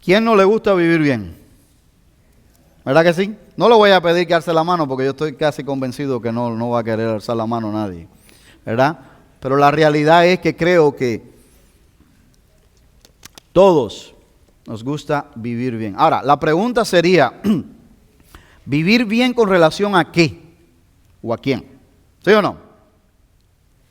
¿Quién no le gusta vivir bien? ¿Verdad que sí? No le voy a pedir que alce la mano porque yo estoy casi convencido que no va a querer alzar la mano nadie, ¿verdad? Pero la realidad es que creo que todos nos gusta vivir bien. Ahora, la pregunta sería, ¿vivir bien con relación a qué o a quién? ¿Sí o no?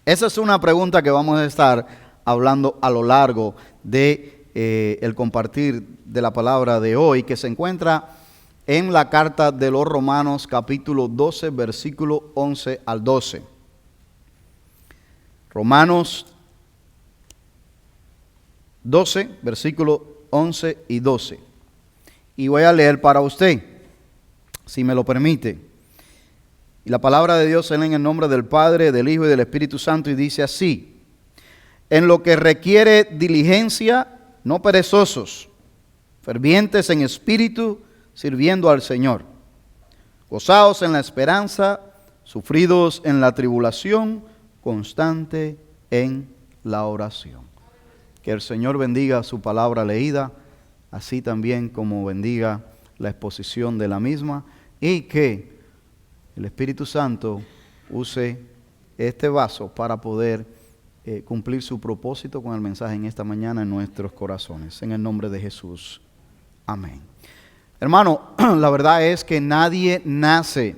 Esa es una pregunta que vamos a estar hablando a lo largo de el compartir de la palabra de hoy, que se encuentra en la carta de los Romanos capítulo 12, versículo 11 al 12. Romanos 12, versículo 11 y 12. Y voy a leer para usted, si me lo permite. Y la palabra de Dios se lee en el nombre del Padre, del Hijo y del Espíritu Santo y dice así: en lo que requiere diligencia, no perezosos, fervientes en espíritu, sirviendo al Señor. Gozaos en la esperanza, sufridos en la tribulación, constante en la oración. Que el Señor bendiga su palabra leída, así también como bendiga la exposición de la misma, y que el Espíritu Santo use este vaso para poder cumplir su propósito con el mensaje en esta mañana en nuestros corazones. En el nombre de Jesús. Amén. Hermano, la verdad es que nadie nace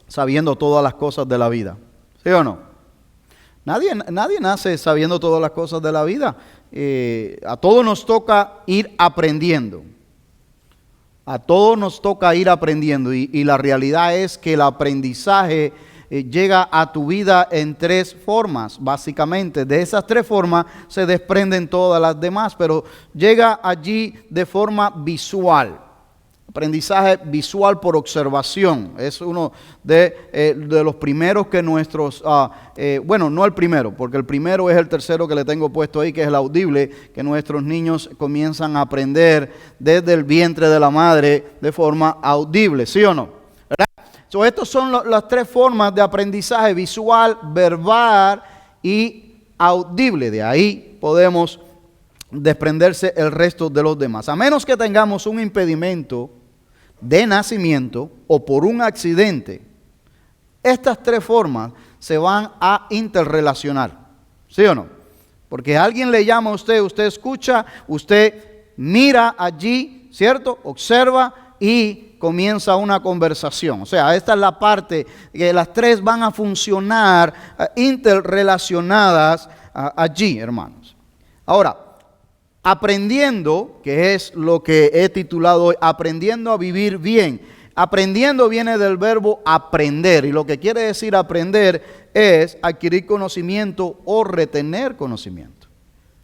sabiendo todas las cosas de la vida. ¿Sí o no? Nadie nace sabiendo todas las cosas de la vida. A todos nos toca ir aprendiendo. A todos nos toca ir aprendiendo. Y la realidad es que el aprendizaje llega a tu vida en tres formas, básicamente. De esas tres formas se desprenden todas las demás, pero llega allí de forma visual. Aprendizaje visual por observación. Es uno de los primeros que nuestros, bueno, no el primero, porque el primero es el tercero que le tengo puesto ahí, que es el audible, que nuestros niños comienzan a aprender desde el vientre de la madre de forma audible, ¿sí o no? ¿Verdad? So, estas son las tres formas de aprendizaje: visual, verbal y audible. De ahí podemos desprenderse el resto de los demás. A menos que tengamos un impedimento de nacimiento o por un accidente, estas tres formas se van a interrelacionar. ¿Sí o no? Porque alguien le llama a usted, usted escucha, usted mira allí, ¿cierto? Observa y comienza una conversación. O sea, esta es la parte que las tres van a funcionar interrelacionadas allí, hermanos. Ahora, aprendiendo, que es lo que he titulado hoy, aprendiendo a vivir bien. Aprendiendo viene del verbo aprender, y lo que quiere decir aprender es adquirir conocimiento o retener conocimiento.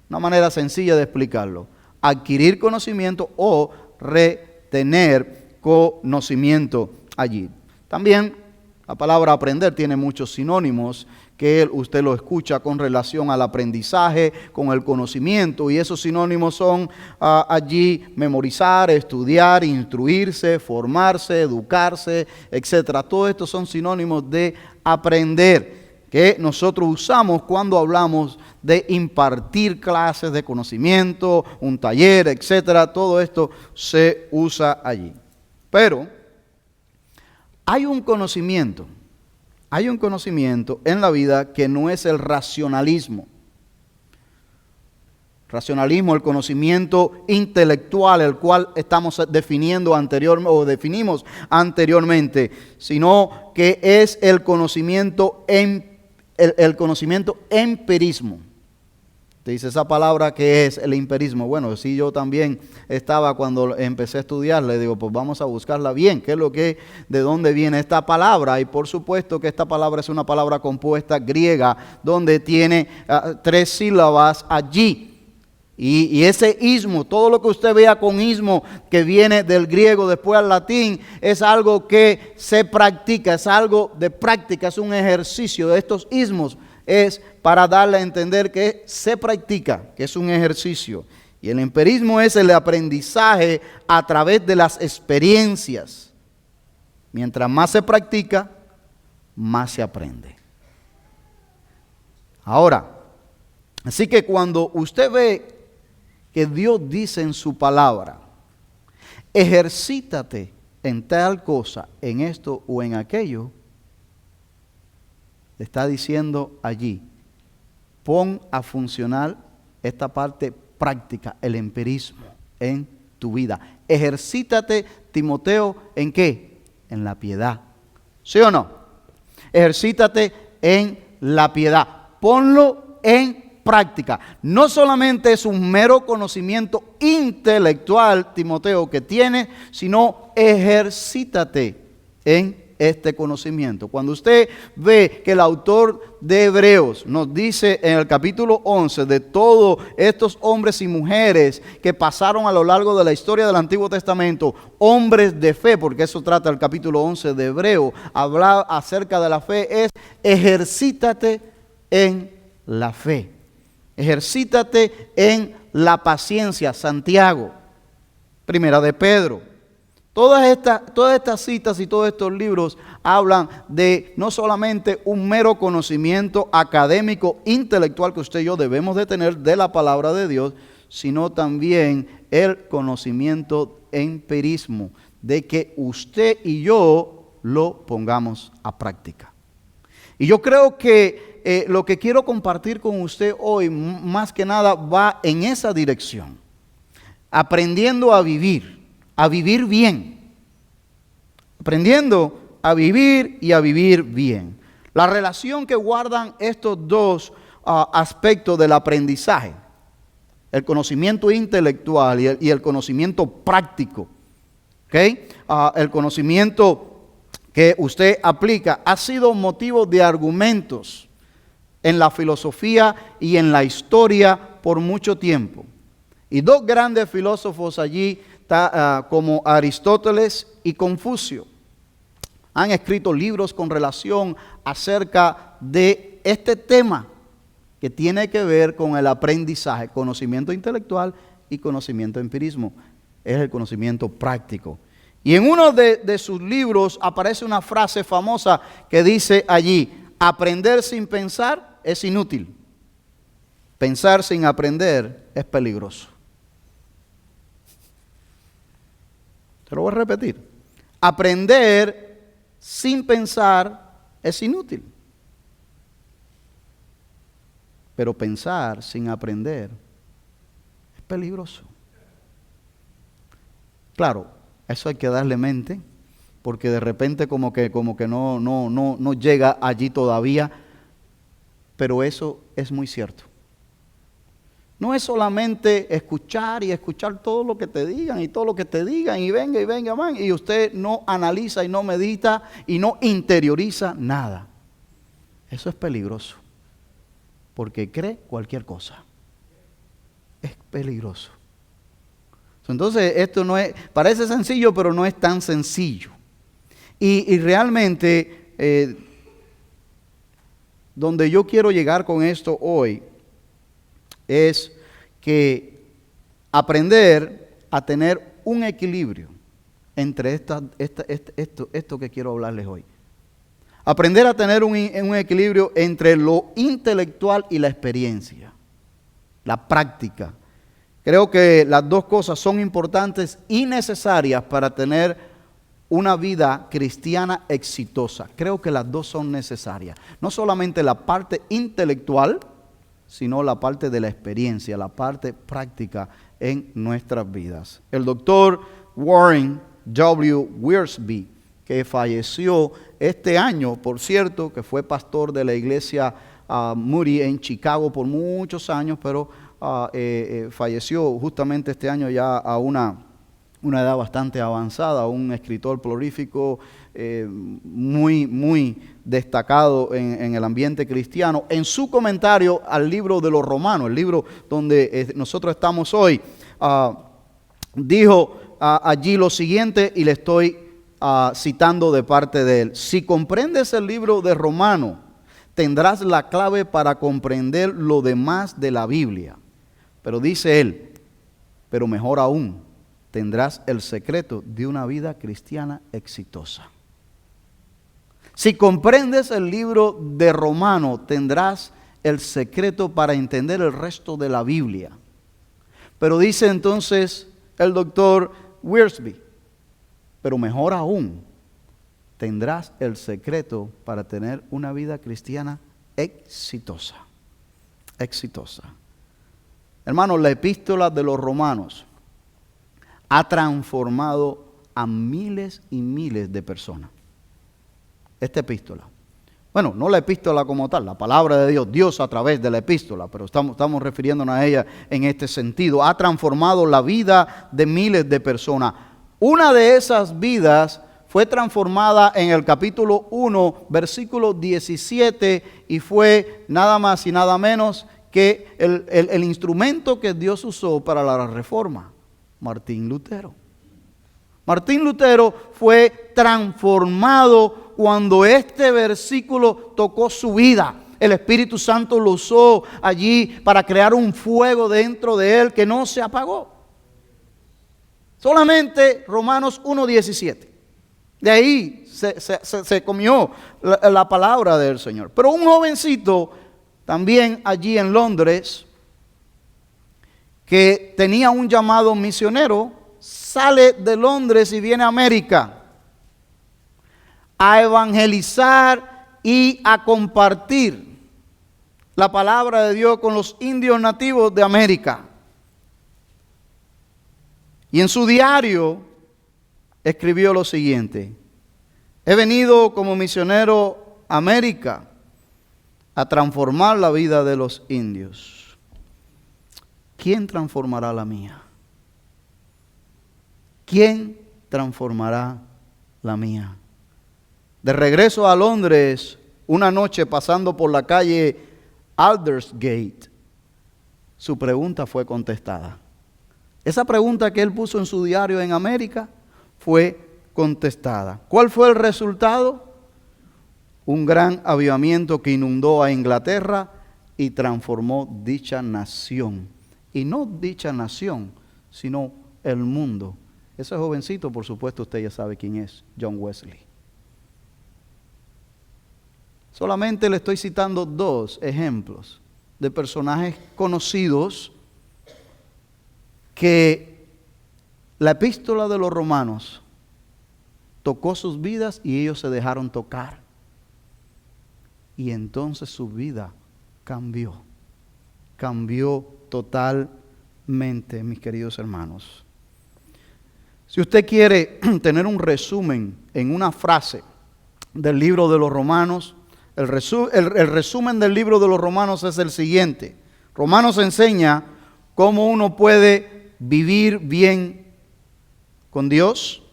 Una manera sencilla de explicarlo: adquirir conocimiento o retener conocimiento allí. También la palabra aprender tiene muchos sinónimos que usted lo escucha con relación al aprendizaje, con el conocimiento, y esos sinónimos son allí memorizar, estudiar, instruirse, formarse, educarse, etc. Todos estos son sinónimos de aprender que nosotros usamos cuando hablamos de impartir clases de conocimiento, un taller, etc. Todo esto se usa allí. Pero hay un conocimiento en la vida que no es el racionalismo. Racionalismo, el conocimiento intelectual, el cual estamos definiendo definimos anteriormente, sino que es el conocimiento empirismo. Te dice esa palabra que es el empirismo. Bueno, sí, yo también estaba cuando empecé a estudiar, le digo, pues vamos a buscarla bien, qué es lo que, de dónde viene esta palabra. Y por supuesto que esta palabra es una palabra compuesta griega, donde tiene tres sílabas allí. Y ese ismo, todo lo que usted vea con ismo que viene del griego después al latín, es algo que se practica, es algo de práctica, es un ejercicio de estos ismos. Es para darle a entender que se practica, que es un ejercicio. Y el empirismo es el aprendizaje a través de las experiencias. Mientras más se practica, más se aprende. Ahora, así que cuando usted ve que Dios dice en su palabra ejercítate en tal cosa, en esto o en aquello, le está diciendo allí, pon a funcionar esta parte práctica, el empirismo en tu vida. Ejercítate, Timoteo, ¿en qué? En la piedad. ¿Sí o no? Ejercítate en la piedad. Ponlo en práctica. No solamente es un mero conocimiento intelectual, Timoteo, que tienes, sino ejercítate en este conocimiento. Cuando usted ve que el autor de Hebreos nos dice en el capítulo 11 de todos estos hombres y mujeres que pasaron a lo largo de la historia del Antiguo Testamento, hombres de fe, porque eso trata el capítulo 11 de Hebreos, hablar acerca de la fe es ejercítate en la fe. Ejercítate en la paciencia. Santiago, Primera de Pedro. Todas estas citas y todos estos libros hablan de no solamente un mero conocimiento académico, intelectual que usted y yo debemos de tener de la palabra de Dios, sino también el conocimiento empirismo, de que usted y yo lo pongamos a práctica. Y yo creo que lo que quiero compartir con usted hoy, más que nada, va en esa dirección. Aprendiendo a vivir bien. Aprendiendo a vivir y a vivir bien. La relación que guardan estos dos aspectos del aprendizaje, el conocimiento intelectual y el conocimiento práctico, ¿okay? El conocimiento que usted aplica ha sido motivo de argumentos en la filosofía y en la historia por mucho tiempo. Y dos grandes filósofos allí, como Aristóteles y Confucio, han escrito libros con relación acerca de este tema que tiene que ver con el aprendizaje, conocimiento intelectual y conocimiento empirismo. Es el conocimiento práctico. Y en uno de sus libros aparece una frase famosa que dice allí, aprender sin pensar es inútil. Pensar sin aprender es peligroso. Te lo voy a repetir. Aprender sin pensar es inútil. Pero pensar sin aprender es peligroso. Claro, eso hay que darle mente, porque de repente como que no llega allí todavía, pero eso es muy cierto. No es solamente escuchar y escuchar todo lo que te digan y todo lo que te digan y venga, man, y usted no analiza y no medita y no interioriza nada. Eso es peligroso, porque cree cualquier cosa. Es peligroso. Entonces esto no es, parece sencillo, pero no es tan sencillo. Y realmente donde yo quiero llegar con esto hoy es que aprender a tener un equilibrio entre esto que quiero hablarles hoy. Aprender a tener un equilibrio entre lo intelectual y la experiencia, la práctica. Creo que las dos cosas son importantes y necesarias para tener una vida cristiana exitosa. Creo que las dos son necesarias. No solamente la parte intelectual, sino la parte de la experiencia, la parte práctica en nuestras vidas. El doctor Warren W. Wiersbe, que falleció este año, por cierto, que fue pastor de la iglesia Moody en Chicago por muchos años, pero falleció justamente este año ya a una edad bastante avanzada, un escritor prolífico, muy destacado en el ambiente cristiano. En su comentario al libro de los Romanos, el libro donde nosotros estamos hoy, dijo allí lo siguiente, y le estoy citando de parte de él: si comprendes el libro de Romanos, tendrás la clave para comprender lo demás de la Biblia. Pero dice él, pero mejor aún, tendrás el secreto de una vida cristiana exitosa. Si comprendes el libro de Romanos, tendrás el secreto para entender el resto de la Biblia. Pero dice entonces el doctor Wiersbe, pero mejor aún, tendrás el secreto para tener una vida cristiana exitosa. Exitosa. Hermanos, la epístola de los Romanos ha transformado a miles y miles de personas. Esta epístola. Bueno, no la epístola como tal, la palabra de Dios, Dios a través de la epístola, pero estamos refiriéndonos a ella en este sentido. Ha transformado la vida de miles de personas. Una de esas vidas fue transformada en el capítulo 1, versículo 17, y fue nada más y nada menos que el instrumento que Dios usó para la reforma, Martín Lutero. Martín Lutero fue transformado cuando este versículo tocó su vida. El Espíritu Santo lo usó allí para crear un fuego dentro de él que no se apagó. Solamente Romanos 1:17. De ahí se comió la palabra del Señor. Pero un jovencito también allí en Londres, que tenía un llamado misionero, sale de Londres y viene a América a evangelizar y a compartir la palabra de Dios con los indios nativos de América. Y en su diario escribió lo siguiente: he venido como misionero a América a transformar la vida de los indios. ¿Quién transformará la mía? ¿Quién transformará la mía? De regreso a Londres, una noche pasando por la calle Aldersgate, su pregunta fue contestada. Esa pregunta que él puso en su diario en América fue contestada. ¿Cuál fue el resultado? Un gran avivamiento que inundó a Inglaterra y transformó dicha nación. Y no dicha nación, sino el mundo. Ese jovencito, por supuesto, usted ya sabe quién es, John Wesley. Solamente le estoy citando dos ejemplos de personajes conocidos que la epístola de los Romanos tocó sus vidas y ellos se dejaron tocar. Y entonces su vida cambió. Cambió totalmente, mis queridos hermanos. Si usted quiere tener un resumen en una frase del libro de los Romanos, el resumen del libro de los Romanos es el siguiente. Romanos enseña cómo uno puede vivir bien con Dios,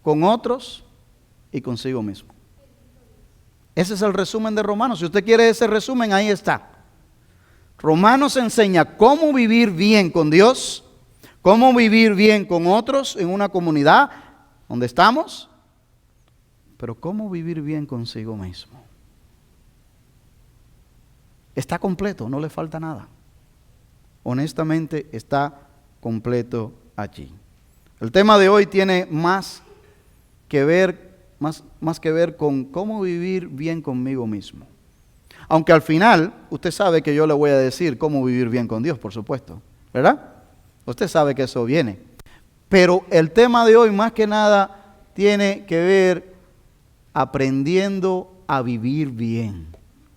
con otros y consigo mismo. Ese es el resumen de Romanos. Si usted quiere ese resumen, ahí está. Romanos enseña cómo vivir bien con Dios, cómo vivir bien con otros en una comunidad donde estamos, pero cómo vivir bien consigo mismo. Está completo, no le falta nada. Honestamente está completo allí. El tema de hoy tiene más que ver con cómo vivir bien conmigo mismo. Aunque al final, usted sabe que yo le voy a decir cómo vivir bien con Dios, por supuesto, ¿verdad? Usted sabe que eso viene. Pero el tema de hoy más que nada tiene que ver aprendiendo a vivir bien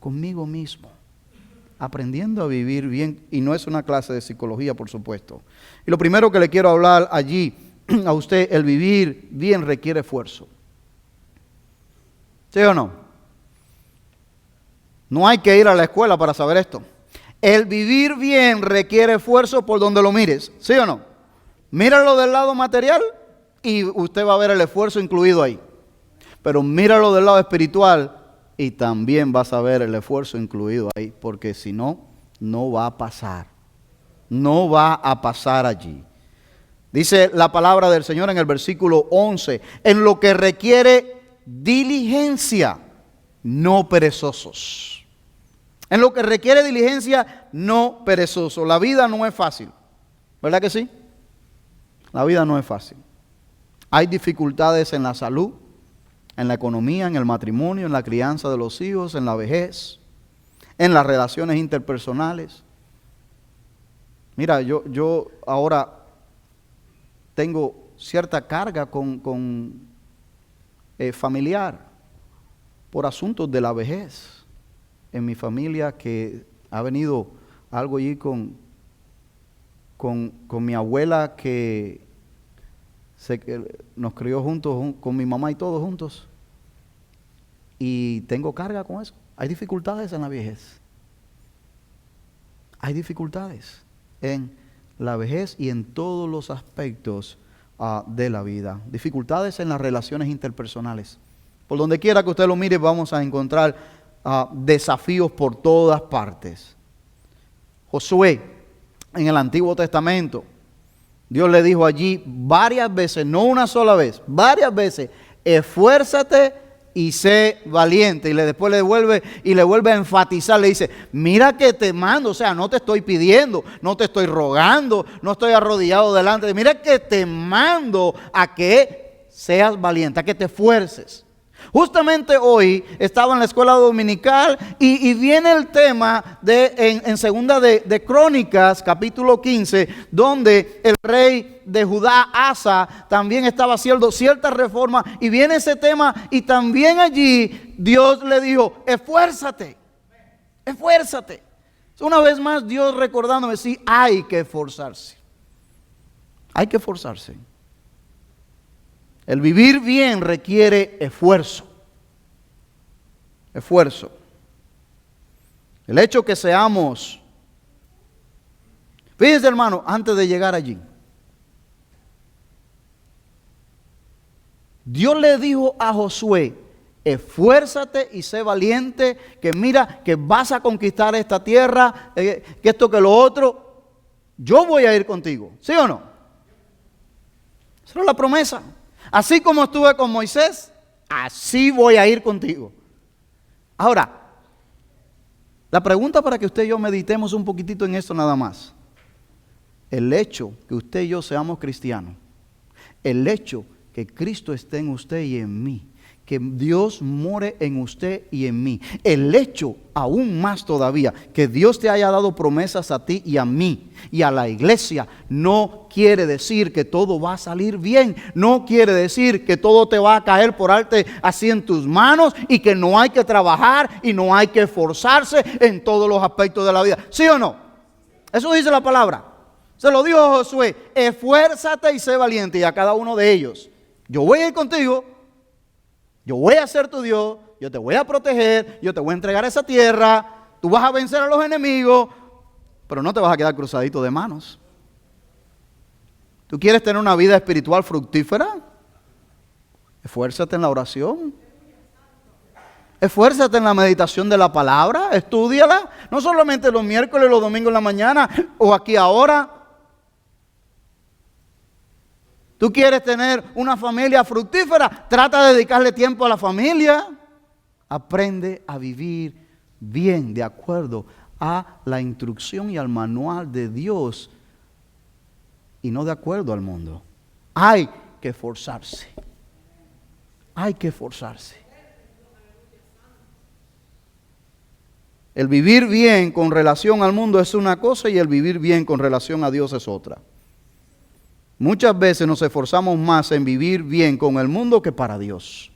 conmigo mismo. Aprendiendo a vivir bien, y no es una clase de psicología, por supuesto. Y lo primero que le quiero hablar allí a usted, el vivir bien requiere esfuerzo. ¿Sí o no? No hay que ir a la escuela para saber esto. El vivir bien requiere esfuerzo por donde lo mires. ¿Sí o no? Míralo del lado material y usted va a ver el esfuerzo incluido ahí. Pero míralo del lado espiritual y también vas a ver el esfuerzo incluido ahí. Porque si no, no va a pasar. No va a pasar allí. Dice la palabra del Señor en el versículo 11. En lo que requiere diligencia, no perezosos. En lo que requiere diligencia, no perezoso. La vida no es fácil. ¿Verdad que sí? La vida no es fácil. Hay dificultades en la salud, en la economía, en el matrimonio, en la crianza de los hijos, en la vejez, en las relaciones interpersonales. Mira, yo ahora tengo cierta carga con familiar por asuntos de la vejez. En mi familia que ha venido algo allí con mi abuela que nos crió juntos, con mi mamá y todos juntos. Y tengo carga con eso. Hay dificultades en la vejez. Hay dificultades en la vejez y en todos los aspectos de la vida. Dificultades en las relaciones interpersonales. Por donde quiera que usted lo mire, vamos a encontrar desafíos por todas partes. Josué, en el Antiguo Testamento, Dios le dijo allí varias veces, no una sola vez, varias veces, esfuérzate y sé valiente. Y después le vuelve a enfatizar, le dice, mira que te mando, o sea, no te estoy pidiendo, no te estoy rogando, no estoy arrodillado delante de, mira que te mando a que seas valiente, a que te esfuerces. Justamente hoy estaba en la escuela dominical y viene el tema en segunda de Crónicas, capítulo 15, donde el rey de Judá, Asa, también estaba haciendo cierta reforma y viene ese tema y también allí Dios le dijo, esfuérzate, esfuérzate. Una vez más Dios recordándome, sí, hay que esforzarse, hay que esforzarse. El vivir bien requiere esfuerzo. Esfuerzo. El hecho que seamos... Fíjense, hermano, antes de llegar allí. Dios le dijo a Josué, esfuérzate y sé valiente, que mira que vas a conquistar esta tierra, que esto, que lo otro. Yo voy a ir contigo. ¿Sí o no? Esa es la promesa. Así como estuve con Moisés, así voy a ir contigo. Ahora, la pregunta para que usted y yo meditemos un poquitito en esto nada más. El hecho que usted y yo seamos cristianos, el hecho que Cristo esté en usted y en mí, que Dios more en usted y en mí, el hecho aún más todavía que Dios te haya dado promesas a ti y a mí y a la iglesia, no quiere decir que todo va a salir bien, no quiere decir que todo te va a caer por arte así en tus manos y que no hay que trabajar y no hay que esforzarse en todos los aspectos de la vida. ¿Sí o no? Eso dice la palabra. Se lo dijo Josué, esfuérzate y sé valiente, y a cada uno de ellos, yo voy a ir contigo. Yo voy a ser tu Dios, yo te voy a proteger, yo te voy a entregar esa tierra, tú vas a vencer a los enemigos, pero no te vas a quedar cruzadito de manos. ¿Tú quieres tener una vida espiritual fructífera? Esfuérzate en la oración. Esfuérzate en la meditación de la palabra, estúdiala, no solamente los miércoles, los domingos en la mañana o aquí ahora. ¿Tú quieres tener una familia fructífera? Trata de dedicarle tiempo a la familia. Aprende a vivir bien de acuerdo a la instrucción y al manual de Dios y no de acuerdo al mundo. Hay que esforzarse. Hay que esforzarse. El vivir bien con relación al mundo es una cosa y el vivir bien con relación a Dios es otra. Muchas veces nos esforzamos más en vivir bien con el mundo que para Dios.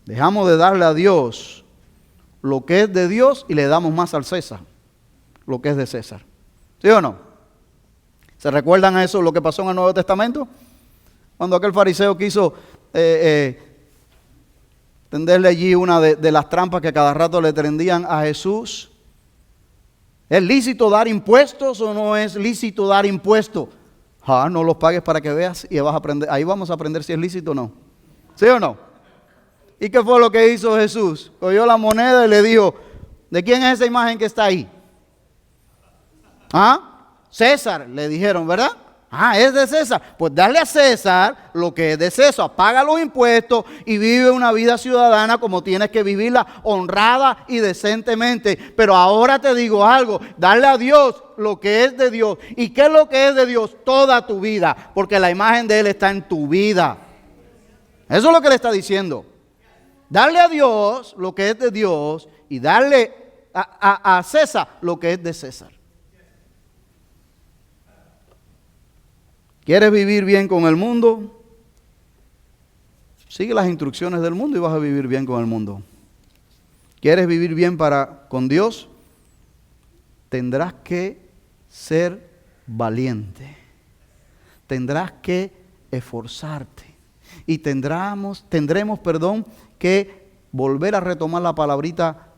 Dejamos de darle a Dios lo que es de Dios y le damos más al César lo que es de César. ¿Sí o no? ¿Se recuerdan a eso lo que pasó en el Nuevo Testamento? Cuando aquel fariseo quiso tenderle allí una de las trampas que cada rato le tendían a Jesús. ¿Es lícito dar impuestos o no es lícito dar impuestos? No los pagues para que veas y vas a aprender. Ahí vamos a aprender si es lícito o no. ¿Sí o no? ¿Y qué fue lo que hizo Jesús? Cogió la moneda y le dijo, ¿de quién es esa imagen que está ahí? César, le dijeron, ¿verdad? Es de César. Pues dale a César lo que es de César. Paga los impuestos y vive una vida ciudadana como tienes que vivirla, honrada y decentemente. Pero ahora te digo algo, dale a Dios lo que es de Dios. ¿Y qué es lo que es de Dios? Toda tu vida, porque la imagen de Él está en tu vida. Eso es lo que le está diciendo. Darle a Dios lo que es de Dios y darle a César lo que es de César. ¿Quieres vivir bien con el mundo? Sigue las instrucciones del mundo y vas a vivir bien con el mundo. ¿Quieres vivir bien con Dios? Tendrás que ser valiente. Tendrás que esforzarte. Y tendremos, que volver a retomar la palabrita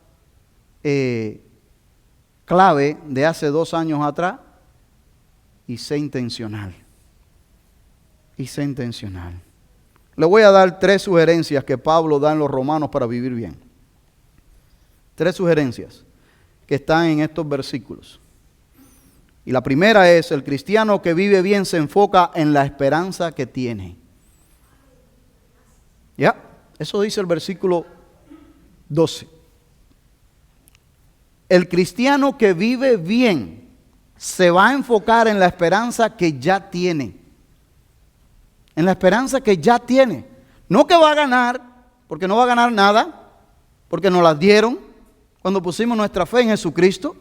clave de hace 2 años atrás. Y sé intencional. Y sé intencional. Le voy a dar 3 sugerencias que Pablo da en los Romanos para vivir bien. 3 sugerencias que están en estos versículos. Y la primera es: el cristiano que vive bien se enfoca en la esperanza que tiene. ¿Ya? Eso dice el versículo 12. El cristiano que vive bien se va a enfocar en la esperanza que ya tiene. En la esperanza que ya tiene. No que va a ganar, porque no va a ganar nada, porque nos las dieron cuando pusimos nuestra fe en Jesucristo,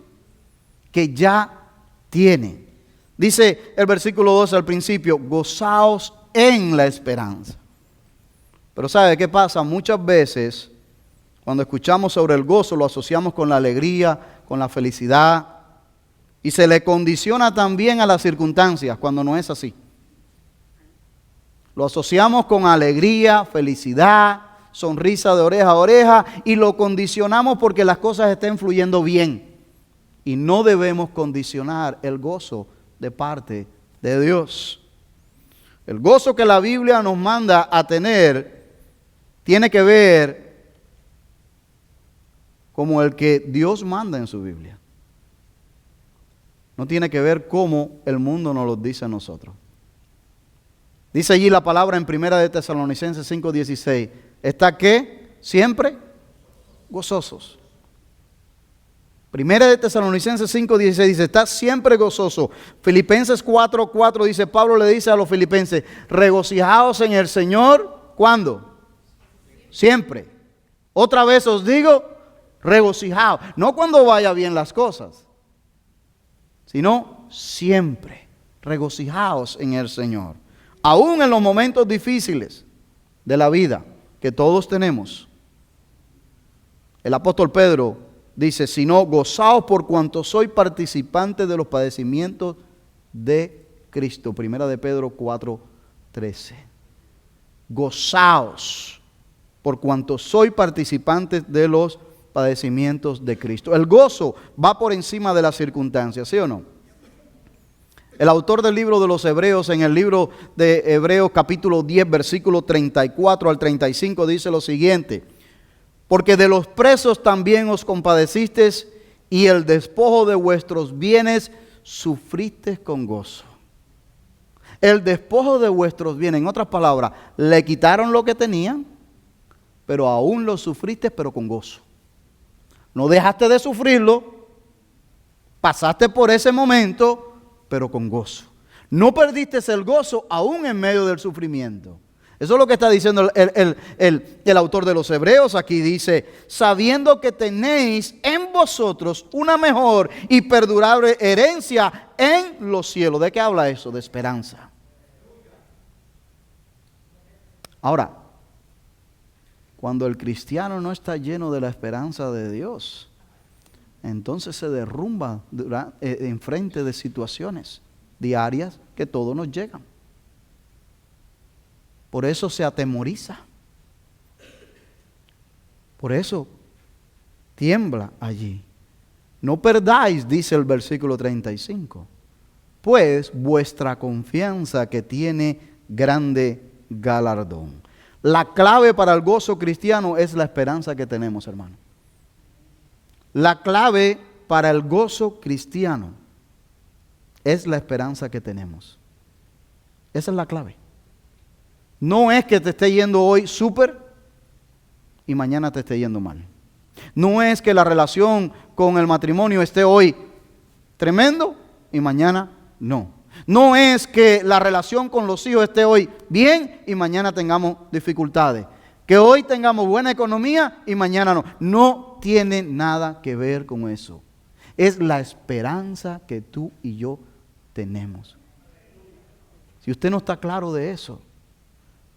que ya tiene. Dice el versículo 12 al principio: gozaos en la esperanza. Pero ¿sabe qué pasa? Muchas veces cuando escuchamos sobre el gozo lo asociamos con la alegría, con la felicidad, y se le condiciona también a las circunstancias cuando no es así. Lo asociamos con alegría, felicidad, sonrisa de oreja a oreja, y lo condicionamos porque las cosas estén fluyendo bien. Y no debemos condicionar el gozo de parte de Dios. El gozo que la Biblia nos manda a tener tiene que ver como el que Dios manda en su Biblia. No tiene que ver como el mundo nos lo dice a nosotros. Dice allí la palabra en 1 de Tesalonicenses 5:16. ¿Está qué? Siempre gozosos. 1 de Tesalonicenses 5:16 dice: está siempre gozoso. Filipenses 4:4 dice, Pablo le dice a los filipenses: regocijaos en el Señor. ¿Cuándo? Siempre. Otra vez os digo, regocijaos. No cuando vaya bien las cosas, sino siempre. Regocijaos en el Señor. Aún en los momentos difíciles de la vida que todos tenemos. El apóstol Pedro dice: sino gozaos por cuanto soy participante de los padecimientos de Cristo. 1 de Pedro 4:13. Gozaos por cuanto soy participante de los padecimientos de Cristo. El gozo va por encima de las circunstancias, ¿sí o no? El autor del libro de los Hebreos, en el libro de Hebreos capítulo 10, versículo 34 al 35, dice lo siguiente: porque de los presos también os compadecisteis, y el despojo de vuestros bienes sufristeis con gozo. El despojo de vuestros bienes, en otras palabras, le quitaron lo que tenían, pero aún lo sufriste, pero con gozo. No dejaste de sufrirlo, pasaste por ese momento, pero con gozo. No perdiste el gozo aún en medio del sufrimiento. Eso es lo que está diciendo el autor de los Hebreos. Aquí dice: sabiendo que tenéis en vosotros una mejor y perdurable herencia en los cielos. ¿De qué habla eso? De esperanza. Ahora, cuando el cristiano no está lleno de la esperanza de Dios, entonces se derrumba en frente de situaciones diarias que todos nos llegan. Por eso se atemoriza. Por eso tiembla allí. No perdáis, dice el versículo 35, pues vuestra confianza que tiene grande galardón. La clave para el gozo cristiano es la esperanza que tenemos, hermano. La clave para el gozo cristiano es la esperanza que tenemos. Esa es la clave. No es que te esté yendo hoy súper y mañana te esté yendo mal. No es que la relación con el matrimonio esté hoy tremendo y mañana no. No es que la relación con los hijos esté hoy bien y mañana tengamos dificultades. Que hoy tengamos buena economía y mañana no. No tiene nada que ver con eso. Es la esperanza que tú y yo tenemos. Si usted no está claro de eso,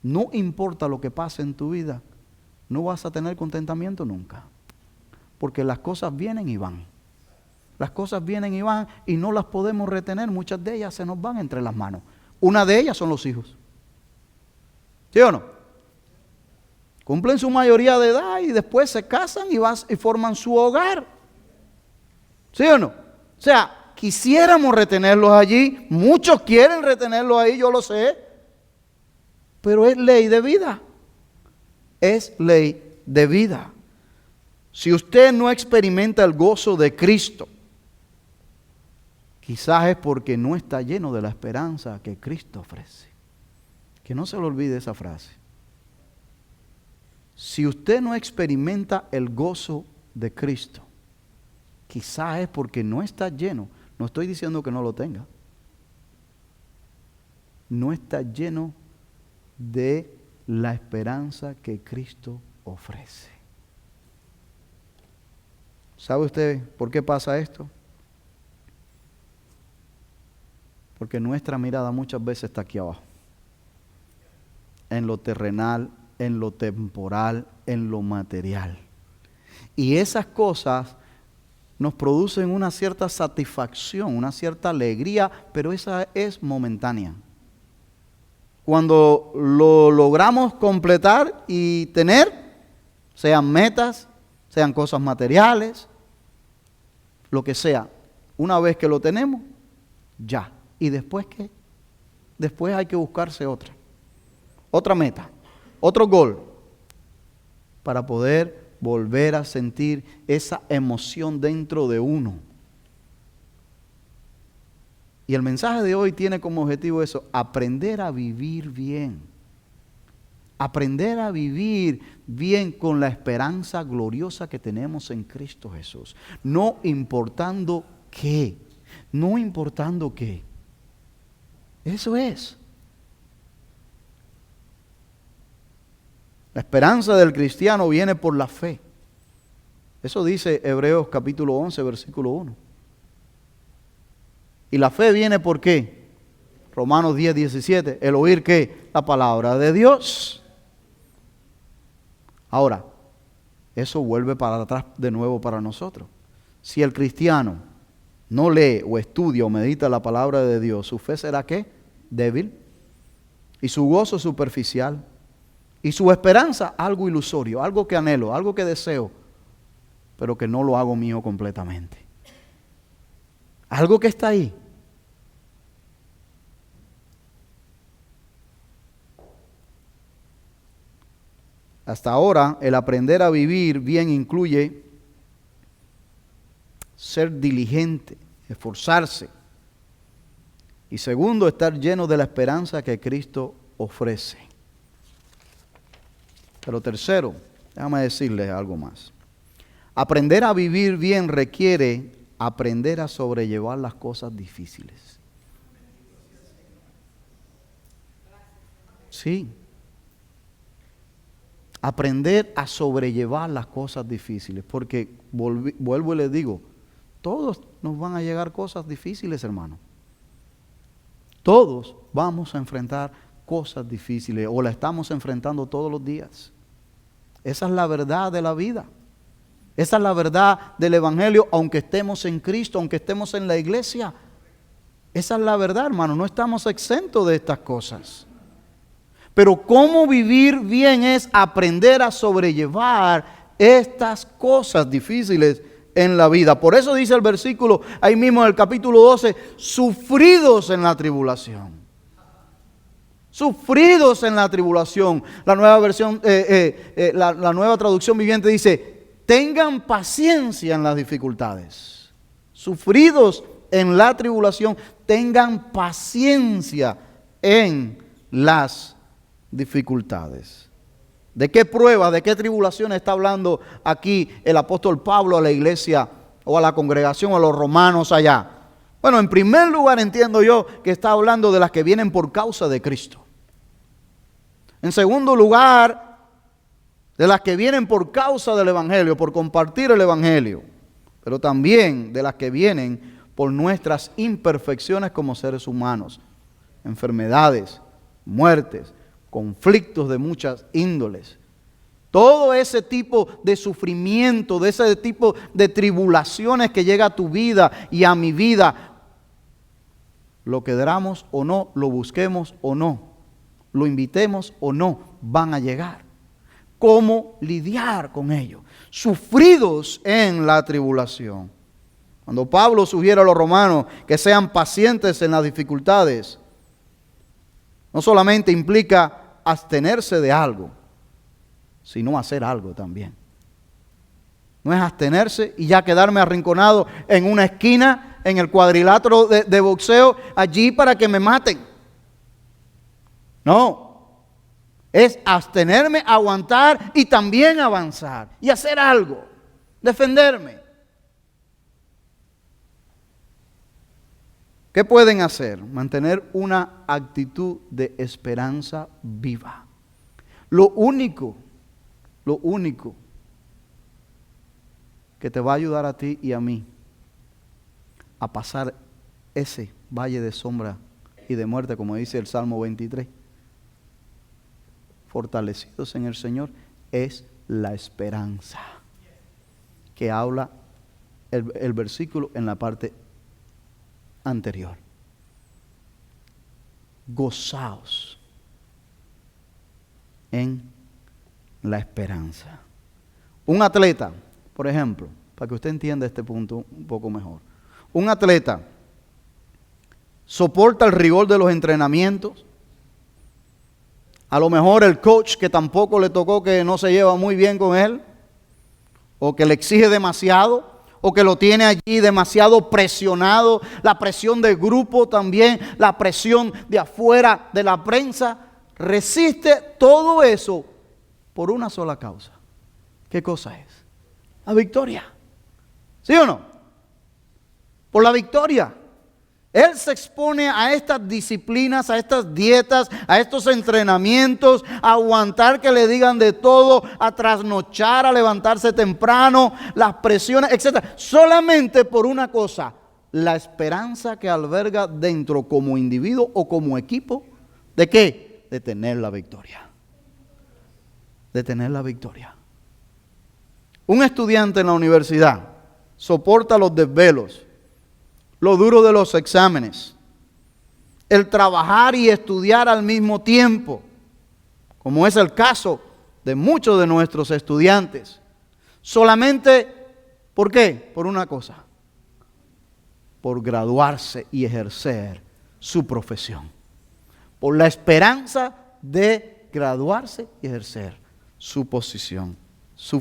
no importa lo que pase en tu vida, no vas a tener contentamiento nunca. Porque las cosas vienen y van. Las cosas vienen y van y no las podemos retener. Muchas de ellas se nos van entre las manos. Una de ellas son los hijos. ¿Sí o no? Cumplen su mayoría de edad y después se casan y forman su hogar. ¿Sí o no? O sea, quisiéramos retenerlos allí. Muchos quieren retenerlos ahí, yo lo sé. Pero es ley de vida. Es ley de vida. Si usted no experimenta el gozo de Cristo, quizás es porque no está lleno de la esperanza que Cristo ofrece. Que no se le olvide esa frase. Si usted no experimenta el gozo de Cristo, quizás es porque no está lleno. No estoy diciendo que no lo tenga. No está lleno de la esperanza que Cristo ofrece. ¿Sabe usted por qué pasa esto? Porque nuestra mirada muchas veces está aquí abajo. En lo terrenal, en lo temporal, en lo material. Y esas cosas nos producen una cierta satisfacción, una cierta alegría, pero esa es momentánea. Cuando lo logramos completar y tener, sean metas, sean cosas materiales, lo que sea, una vez que lo tenemos, ya. ¿Y después qué? Después hay que buscarse otra meta, otro gol, para poder volver a sentir esa emoción dentro de uno. Y el mensaje de hoy tiene como objetivo eso, aprender a vivir bien. Aprender a vivir bien con la esperanza gloriosa que tenemos en Cristo Jesús. No importando qué. No importando qué. Eso es. La esperanza del cristiano viene por la fe. Eso dice Hebreos capítulo 11, versículo 1. ¿Y la fe viene por qué? Romanos 10, 17. El oír ¿qué? La palabra de Dios. Ahora, eso vuelve para atrás de nuevo para nosotros. Si el cristiano no lee o estudia o medita la palabra de Dios, ¿su fe será qué? Débil. Y su gozo superficial. Y su esperanza algo ilusorio, algo que anhelo, algo que deseo, pero que no lo hago mío completamente. Algo que está ahí. Hasta ahora, el aprender a vivir bien incluye ser diligente, esforzarse. Y segundo, estar lleno de la esperanza que Cristo ofrece. Pero tercero, déjame decirles algo más. Aprender a vivir bien requiere aprender a sobrellevar las cosas difíciles. Sí. Aprender a sobrellevar las cosas difíciles. Porque, vuelvo y les digo, todos nos van a llegar cosas difíciles, hermano. Todos vamos a enfrentar cosas difíciles o la estamos enfrentando todos los días. Esa es la verdad de la vida. Esa es la verdad del Evangelio, aunque estemos en Cristo, aunque estemos en la iglesia. Esa es la verdad, hermano. No estamos exentos de estas cosas. Pero cómo vivir bien es aprender a sobrellevar estas cosas difíciles en la vida. Por eso dice el versículo, ahí mismo en el capítulo 12, sufridos en la tribulación. Sufridos en la tribulación. La nueva versión, la nueva traducción viviente dice, tengan paciencia en las dificultades. Sufridos en la tribulación, tengan paciencia en las dificultades. ¿De qué prueba, de qué tribulación está hablando aquí el apóstol Pablo a la iglesia o a la congregación, a los romanos allá? Bueno, en primer lugar entiendo yo que está hablando de las que vienen por causa de Cristo. En segundo lugar, de las que vienen por causa del Evangelio, por compartir el Evangelio, pero también de las que vienen por nuestras imperfecciones como seres humanos. enfermedades, muertes, conflictos de muchas índoles. Todo ese tipo de sufrimiento, de ese tipo de tribulaciones que llega a tu vida y a mi vida, lo queramos o no, lo busquemos o no, lo invitemos o no, van a llegar. ¿Cómo lidiar con ello? Sufridos en la tribulación. Cuando Pablo sugiere a los romanos que sean pacientes en las dificultades, no solamente implica abstenerse de algo, sino hacer algo también. No es abstenerse y ya quedarme arrinconado en una esquina, en el cuadrilátero de boxeo, allí para que me maten. No, es abstenerme, aguantar y también avanzar y hacer algo, defenderme. ¿Qué pueden hacer? Mantener una actitud de esperanza viva. Lo único que te va a ayudar a ti y a mí a pasar ese valle de sombra y de muerte, como dice el Salmo 23, fortalecidos en el Señor, es la esperanza que habla el versículo en la parte anterior. Gozaos en la esperanza. Un atleta, por ejemplo, para que usted entienda este punto un poco mejor. Un atleta soporta el rigor de los entrenamientos. A lo mejor el coach que tampoco le tocó, que no se lleva muy bien con él, o que le exige demasiado, o que lo tiene allí demasiado presionado, la presión del grupo también, la presión de afuera de la prensa, resiste todo eso por una sola causa. ¿Qué cosa es? La victoria. ¿Sí o no? Por la victoria. Él se expone a estas disciplinas, a estas dietas, a estos entrenamientos, a aguantar que le digan de todo, a trasnochar, a levantarse temprano, las presiones, etc. Solamente por una cosa, la esperanza que alberga dentro como individuo o como equipo. ¿De qué? De tener la victoria. De tener la victoria. Un estudiante en la universidad soporta los desvelos, lo duro de los exámenes, el trabajar y estudiar al mismo tiempo, como es el caso de muchos de nuestros estudiantes. Solamente, ¿por qué? Por una cosa, por graduarse y ejercer su profesión, por la esperanza de graduarse y ejercer su posición, su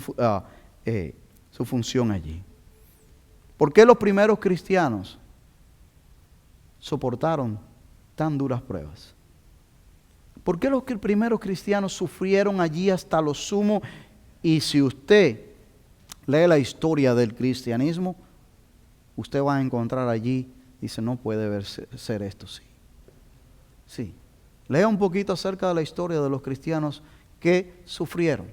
función allí. ¿Por qué los primeros cristianos soportaron tan duras pruebas? ¿Por qué los primeros cristianos sufrieron allí hasta lo sumo? Y si usted lee la historia del cristianismo, usted va a encontrar allí, dice, no puede ser esto, sí. Sí. Lea un poquito acerca de la historia de los cristianos que sufrieron.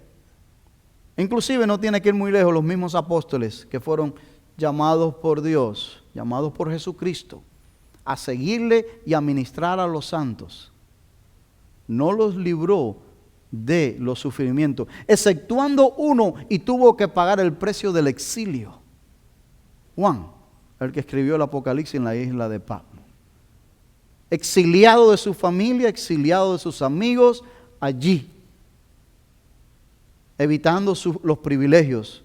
Inclusive no tiene que ir muy lejos, los mismos apóstoles que fueron llamados por Dios, llamados por Jesucristo, a seguirle y a ministrar a los santos, no los libró de los sufrimientos, exceptuando uno, y tuvo que pagar el precio del exilio. Juan, el que escribió el Apocalipsis en la isla de Patmos. Exiliado de su familia, exiliado de sus amigos, allí, evitando los privilegios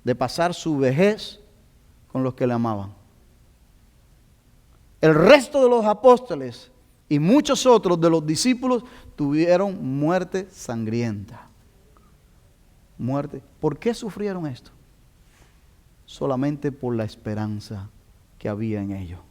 de pasar su vejez con los que le amaban. El resto de los apóstoles y muchos otros de los discípulos tuvieron muerte sangrienta. Muerte. ¿Por qué sufrieron esto? Solamente por la esperanza que había en ellos.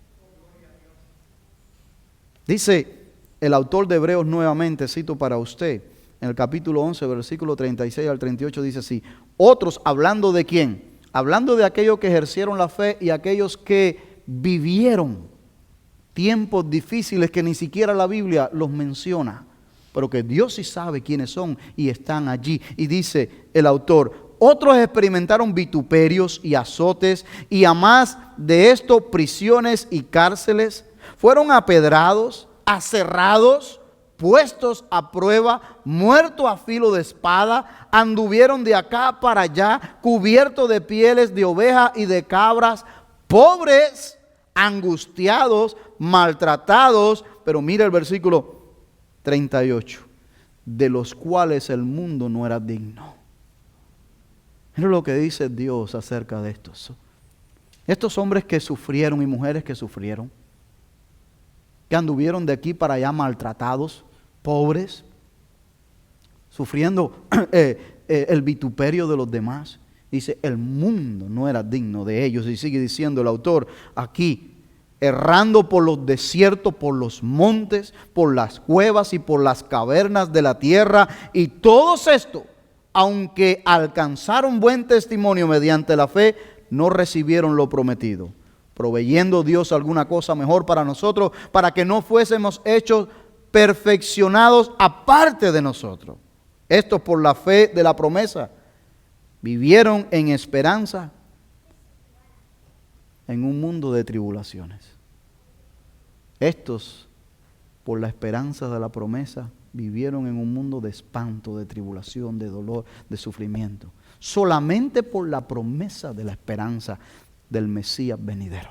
Dice el autor de Hebreos nuevamente, cito para usted, en el capítulo 11, versículo 36 al 38, dice así: otros, hablando de quién, hablando de aquellos que ejercieron la fe y aquellos que vivieron tiempos difíciles que ni siquiera la Biblia los menciona, pero que Dios sí sabe quiénes son y están allí. Y dice el autor: otros experimentaron vituperios y azotes, y a más de esto prisiones y cárceles, fueron apedrados, aserrados, puestos a prueba, muertos a filo de espada, anduvieron de acá para allá, cubiertos de pieles de oveja y de cabras, pobres, angustiados, maltratados. Pero mira el versículo 38, de los cuales el mundo no era digno. Mira lo que dice Dios acerca de estos hombres que sufrieron y mujeres que sufrieron, que anduvieron de aquí para allá maltratados, pobres, sufriendo el vituperio de los demás. Dice, el mundo no era digno de ellos. Y sigue diciendo el autor aquí, errando por los desiertos, por los montes, por las cuevas y por las cavernas de la tierra. Y todos estos, aunque alcanzaron buen testimonio mediante la fe, no recibieron lo prometido, proveyendo Dios alguna cosa mejor para nosotros, para que no fuésemos hechos perfeccionados aparte de nosotros. Estos por la fe de la promesa vivieron en esperanza en un mundo de tribulaciones. Estos por la esperanza de la promesa vivieron en un mundo de espanto, de tribulación, de dolor, de sufrimiento. Solamente por la promesa de la esperanza del Mesías venidero.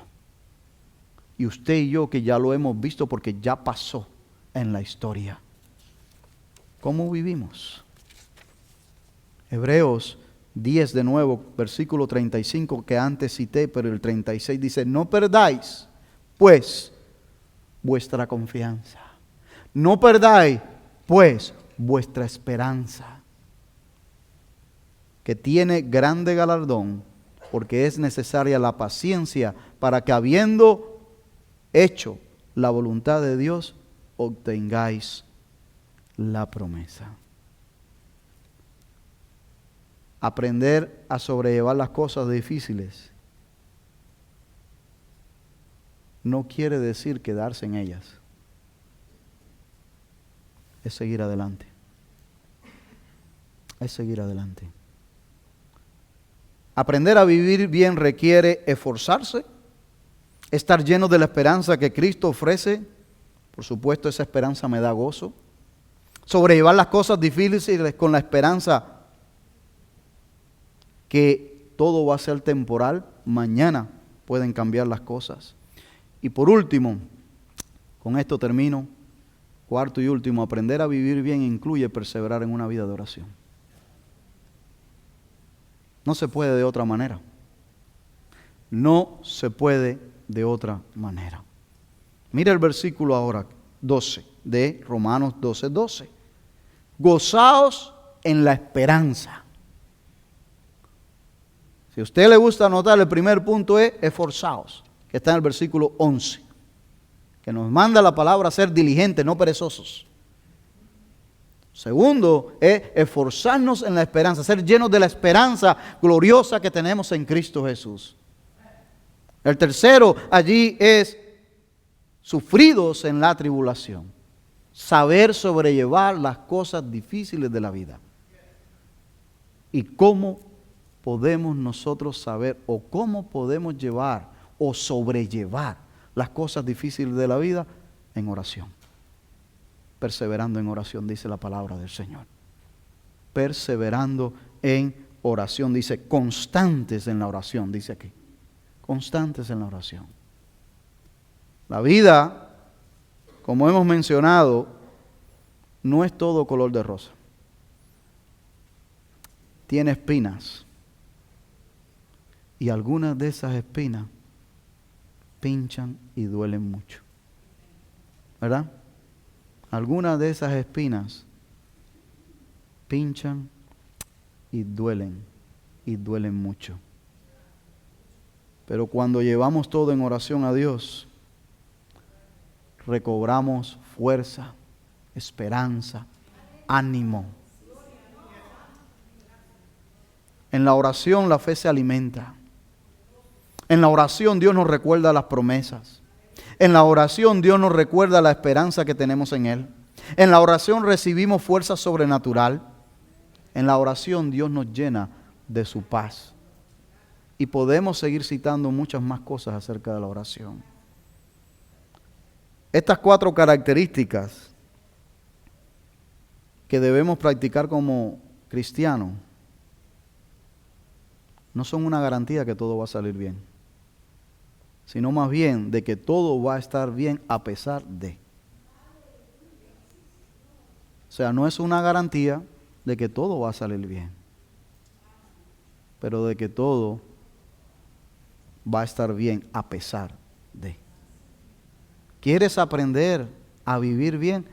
Y usted y yo que ya lo hemos visto porque ya pasó en la historia. ¿Cómo vivimos? Hebreos 10 de nuevo, versículo 35 que antes cité, pero el 36 dice, no perdáis pues vuestra confianza. No perdáis pues vuestra esperanza, que tiene grande galardón, porque es necesaria la paciencia para que habiendo hecho la voluntad de Dios, obtengáis la promesa. Aprender a sobrellevar las cosas difíciles no quiere decir quedarse en ellas. Es seguir adelante. Es seguir adelante. Aprender a vivir bien requiere esforzarse, estar lleno de la esperanza que Cristo ofrece. Por supuesto, esa esperanza me da gozo. Sobrellevar las cosas difíciles con la esperanza que todo va a ser temporal. Mañana pueden cambiar las cosas. Y por último, con esto termino, cuarto y último, aprender a vivir bien incluye perseverar en una vida de oración. No se puede de otra manera. No se puede de otra manera. Mira el versículo ahora, 12, de Romanos 12, 12. Gozaos en la esperanza. Si a usted le gusta anotar, el primer punto es esforzaos, que está en el versículo 11, que nos manda la palabra ser diligentes, no perezosos. Segundo es esforzarnos en la esperanza, ser llenos de la esperanza gloriosa que tenemos en Cristo Jesús. El tercero allí es sufridos en la tribulación, saber sobrellevar las cosas difíciles de la vida. ¿Y cómo podemos nosotros saber o cómo podemos llevar o sobrellevar las cosas difíciles de la vida? En oración. Perseverando en oración, dice la palabra del Señor. Perseverando en oración, dice constantes en la oración, dice aquí. Constantes en la oración. La vida, como hemos mencionado, no es todo color de rosa. Tiene espinas. Y algunas de esas espinas pinchan y duelen mucho. ¿Verdad? Algunas de esas espinas pinchan y duelen mucho. Pero cuando llevamos todo en oración a Dios, recobramos fuerza, esperanza, ánimo. En la oración la fe se alimenta. En la oración Dios nos recuerda las promesas. En la oración Dios nos recuerda la esperanza que tenemos en Él. En la oración recibimos fuerza sobrenatural. En la oración Dios nos llena de su paz. Y podemos seguir citando muchas más cosas acerca de la oración. Estas 4 características que debemos practicar como cristianos no son una garantía que todo va a salir bien, sino más bien de que todo va a estar bien a pesar de. O sea, no es una garantía de que todo va a salir bien, pero de que todo va a estar bien a pesar de. ¿Quieres aprender a vivir bien?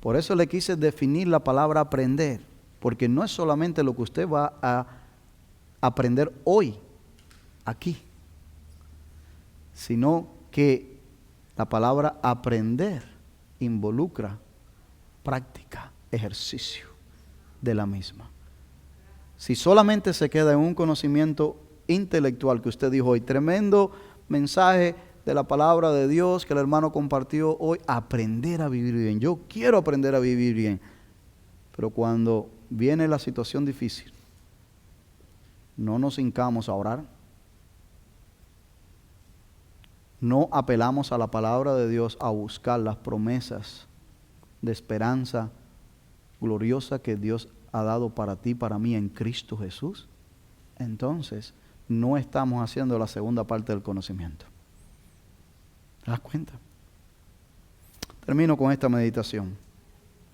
Por eso le quise definir la palabra aprender, porque no es solamente lo que usted va a aprender hoy, aquí, sino que la palabra aprender involucra práctica, ejercicio de la misma. Si solamente se queda en un conocimiento intelectual que usted dijo hoy, tremendo mensaje de la palabra de Dios que el hermano compartió hoy, aprender a vivir bien. Yo quiero aprender a vivir bien. Pero cuando viene la situación difícil, no nos hincamos a orar. No apelamos a la palabra de Dios a buscar las promesas de esperanza gloriosa que Dios ha dado para ti, para mí en Cristo Jesús. Entonces, no estamos haciendo la segunda parte del conocimiento. ¿Te das cuenta? Termino con esta meditación.